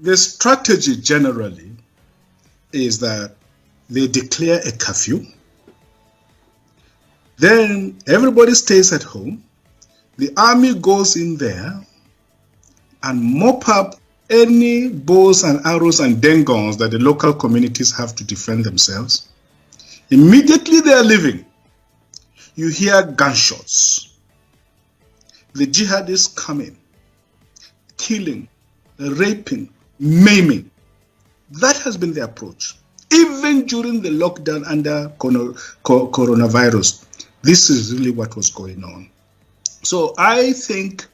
The strategy generally is that they declare a curfew. Then everybody stays at home. The army goes in there and mop up any bows and arrows and dengons that the local communities have to defend themselves. Immediately they are leaving, you hear gunshots. The jihadists coming, killing, raping, maiming. That has been the approach. Even during the lockdown under coronavirus, this is really what was going on. So I think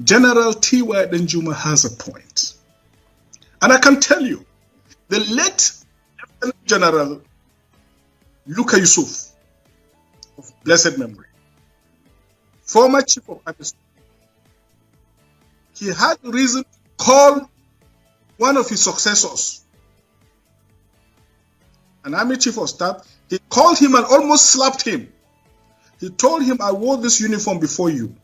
General T.Y. Danjuma has a point. And I can tell you, the late Lieutenant General Luka Yusuf, of blessed memory, former Chief of Army Staff, he had reason to call one of his successors, an Army Chief of Staff. He called him and almost slapped him. He told him, I wore this uniform before you.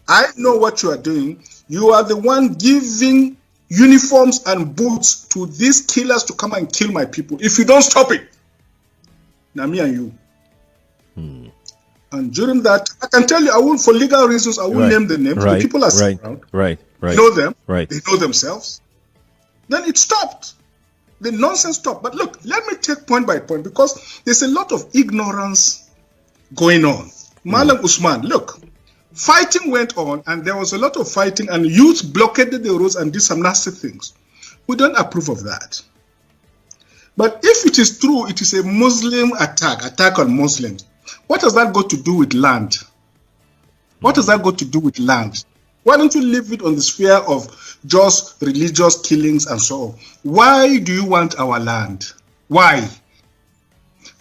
I know what you are doing. You are the one giving uniforms and boots to these killers to come and kill my people. If you don't stop it, now me and you. And during that, I can tell you, I will, for legal reasons, I will name the names. The people are sitting around. They know them. They know themselves. Then it stopped. The nonsense stopped. But look, let me take point by point, because there's a lot of ignorance going on. Malam Usman, look, fighting went on, and there was a lot of fighting, and youth blockaded the roads and did some nasty things. We don't approve of that. But if it is true, it is a Muslim attack on Muslims, what has that got to do with land? What has that got to do with land? Why don't you leave it on the sphere of just religious killings and so on? Why do you want our land? Why?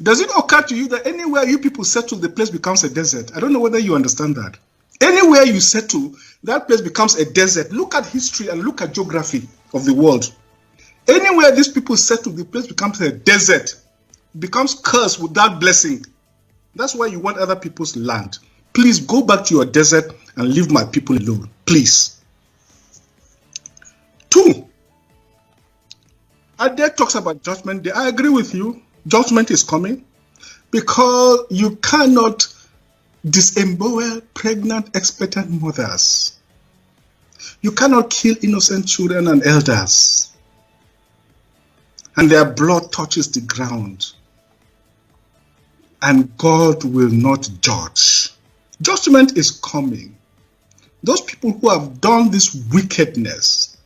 Does it occur to you that anywhere you people settle, the place becomes a desert? I don't know whether you understand that. Anywhere you settle, that place becomes a desert. Look at history and look at geography of the world. Anywhere these people settle, the place becomes a desert. It becomes cursed without blessing. That's why you want other people's land. Please go back to your desert and leave my people alone. Please. 2. Ade talks about judgment day. I agree with you. Judgment is coming, because you cannot disembowel pregnant, expectant mothers. You cannot kill innocent children and elders, and their blood touches the ground, and God will not judge. Judgment is coming. Those people who have done this wickedness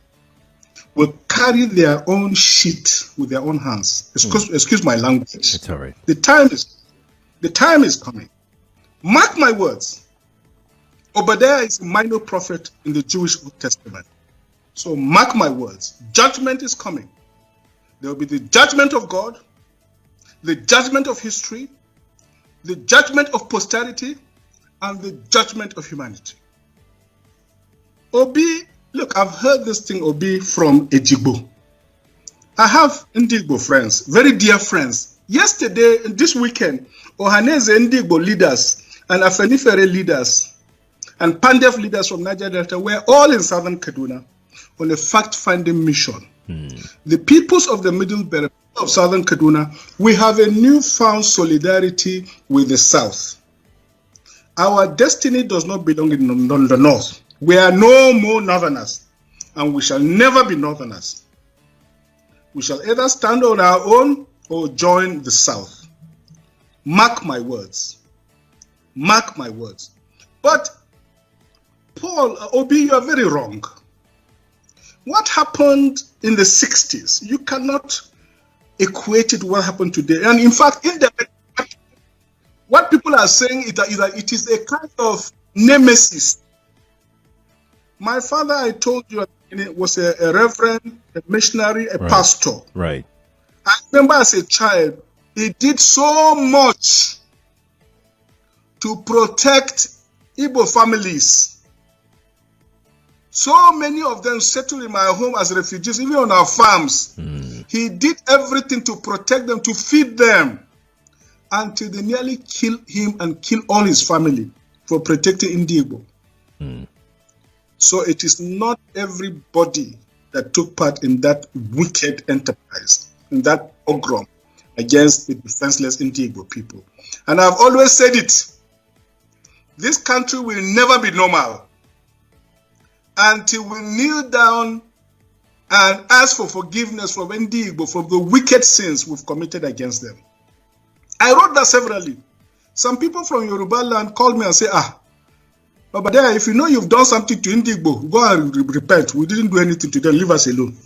will carry their own shit with their own hands. Excuse my language. It's all right. The time is coming. Mark my words. Obadiah is a minor prophet in the Jewish Old Testament. So mark my words. Judgment is coming. There will be the judgment of God, the judgment of history, the judgment of posterity, and the judgment of humanity. Obi, look, I've heard this thing, Obi, from Ejigbo. I have Ndigbo friends, very dear friends. Yesterday, this weekend, Ohaneze Ndigbo leaders and Afenifere leaders and Pandef leaders from Niger Delta were all in southern Kaduna on a fact-finding mission. The peoples of the Middle Belt of southern Kaduna, we have a newfound solidarity with the South. Our destiny does not belong in the North. We are no more Northerners, and we shall never be Northerners. We shall either stand on our own or join the South. Mark my words. Mark my words. But, Paul, Obi, you are very wrong. What happened in the 60s, you cannot equate it to what happened today. And in fact, what people are saying is that it is a kind of nemesis. My father, I told you, was a reverend, a missionary, a pastor. Right. I remember as a child, he did so much to protect Igbo families. So many of them settled in my home as refugees, even on our farms. He did everything to protect them, to feed them, until they nearly killed him and killed all his family for protecting Igbo. So it is not everybody that took part in that wicked enterprise, in that pogrom against the defenseless Ndigbo people. And I've always said it, this country will never be normal until we kneel down and ask for forgiveness from Ndigbo for the wicked sins we've committed against them. I wrote that severally. Some people from Yoruba land called me and say, but there, if you know you've done something to Ndigbo, go and repent. We didn't do anything to them. Leave us alone.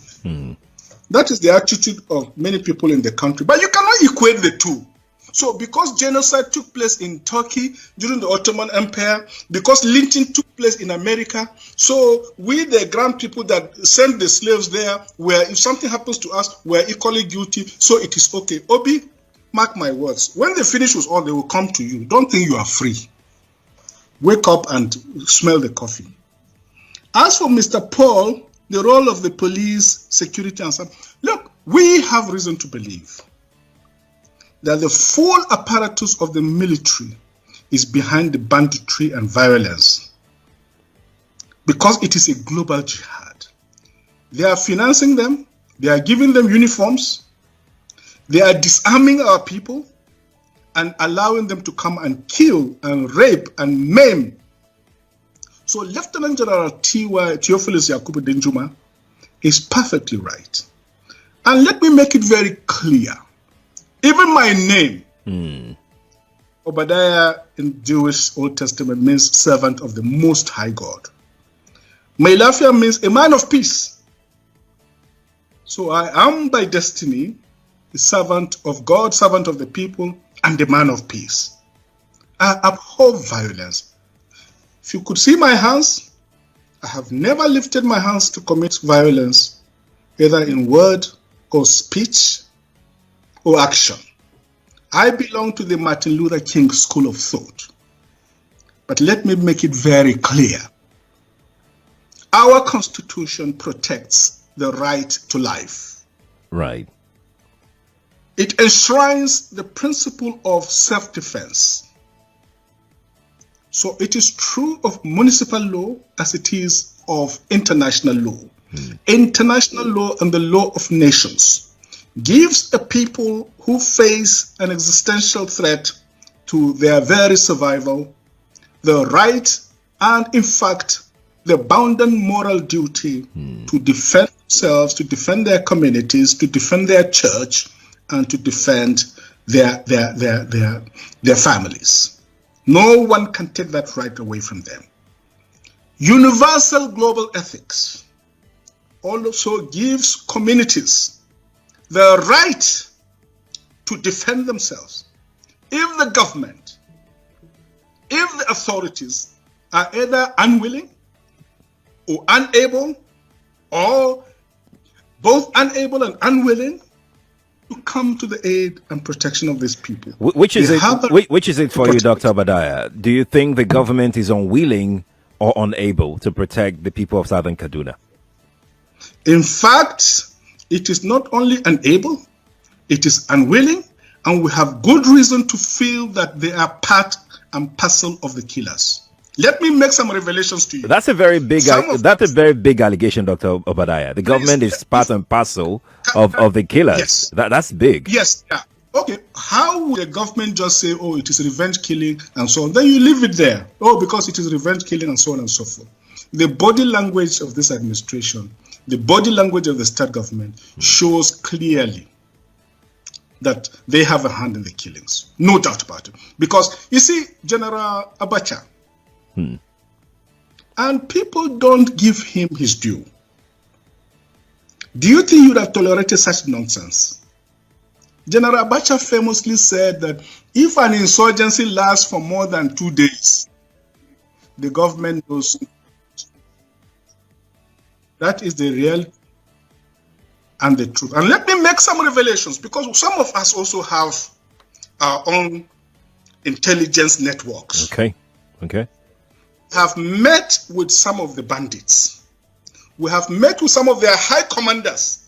That is the attitude of many people in the country. But you cannot equate the two. So because genocide took place in Turkey during the Ottoman Empire, because lynching took place in America, so we, the grand people that sent the slaves there, where if something happens to us, we're equally guilty, so it is okay. Obi, mark my words. When they finish with all, they will come to you. Don't think you are free. Wake up and smell the coffee. As for Mr. Paul, the role of the police, security, and stuff, look, we have reason to believe that the full apparatus of the military is behind the banditry and violence because it is a global jihad. They are financing them, they are giving them uniforms, they are disarming our people and allowing them to come and kill and rape and maim. So Lieutenant General Theophilus Yakubu Danjuma is perfectly right. And let me make it very clear. Even my name, Obadiah in Jewish Old Testament means servant of the Most High God. Mailafia means a man of peace. So I am by destiny the servant of God, servant of the people, and the man of peace. I abhor violence. If you could see my hands, I have never lifted my hands to commit violence, either in word or speech or action. I belong to the Martin Luther King school of thought. But let me make it very clear. Our Constitution protects the right to life. Right. It enshrines the principle of self-defense. So it is true of municipal law as it is of international law. International law and the law of nations gives a people who face an existential threat to their very survival the right and, in fact, the bounden moral duty to defend themselves, to defend their communities, to defend their church, and to defend their families. No one can take that right away from them. Universal global ethics also gives communities the right to defend themselves if the government, if the authorities are either unwilling or unable, or both unable and unwilling to come to the aid and protection of these people. Which is it for you, Dr. Obadiah? Do you think the government is unwilling or unable to protect the people of Southern Kaduna? In fact, it is not only unable, it is unwilling, and we have good reason to feel that they are part and parcel of the killers. Let me make some revelations to you. That's a very big allegation, Dr. Obadiah. The government is part and parcel of the killers. Yes. That's big. Yes. Yeah. Okay. How would the government just say, oh, it is revenge killing and so on? Then you leave it there. Oh, because it is revenge killing and so on and so forth. The body language of this administration, the body language of the state government shows clearly that they have a hand in the killings. No doubt about it. Because, you see, General Abacha, and people don't give him his due. Do you think you would have tolerated such nonsense? General Abacha famously said that if an insurgency lasts for more than 2 days, the government knows. That is the real and the truth. And let me make some revelations, because some of us also have our own intelligence networks. Okay. Have met with some of the bandits. We have met with some of their high commanders.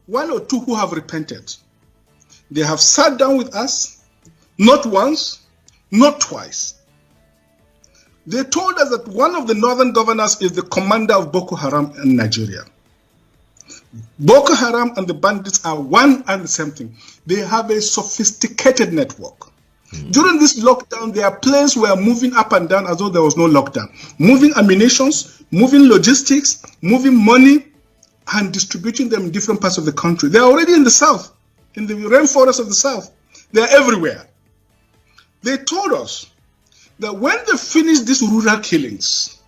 1 or 2 who have repented. They have sat down with us, not once, not twice. They told us that one of the northern governors is the commander of Boko Haram in Nigeria. Boko Haram and the bandits are one and the same thing. They have a sophisticated network. During this lockdown, their planes were moving up and down as though there was no lockdown. Moving ammunitions, moving logistics, moving money, and distributing them in different parts of the country. They're already in the south, in the rainforest of the south. They're everywhere. They told us that when they finish these rural killings,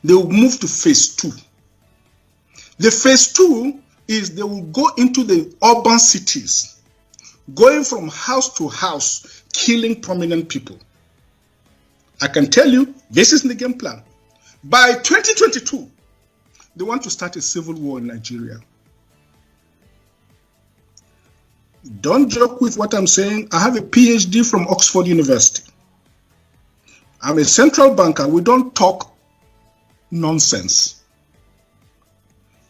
they will move to phase 2. The phase 2 is they will go into the urban cities, going from house to house, killing prominent people. I can tell you, this is the game plan. By 2022, they want to start a civil war in Nigeria. Don't joke with what I'm saying. I have a PhD from Oxford University. I'm a central banker. We don't talk nonsense.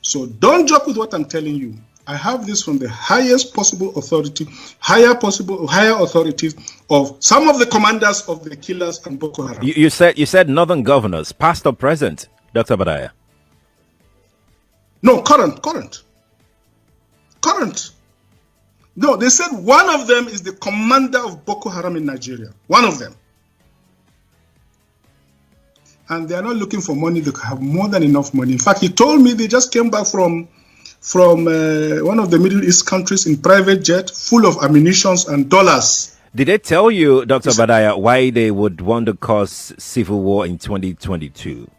So don't joke with what I'm telling you. I have this from the highest possible authority, higher authorities of some of the commanders of the killers and Boko Haram. You said northern governors, past or present, Dr. Badaya? No, current. No, they said one of them is the commander of Boko Haram in Nigeria. One of them. And they are not looking for money. They have more than enough money. In fact, he told me they just came back from one of the Middle East countries in private jet, full of ammunition and dollars. Did they tell you, Dr. Badaya, why they would want to cause civil war in 2022?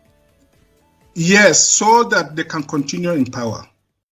Yes, so that they can continue in power.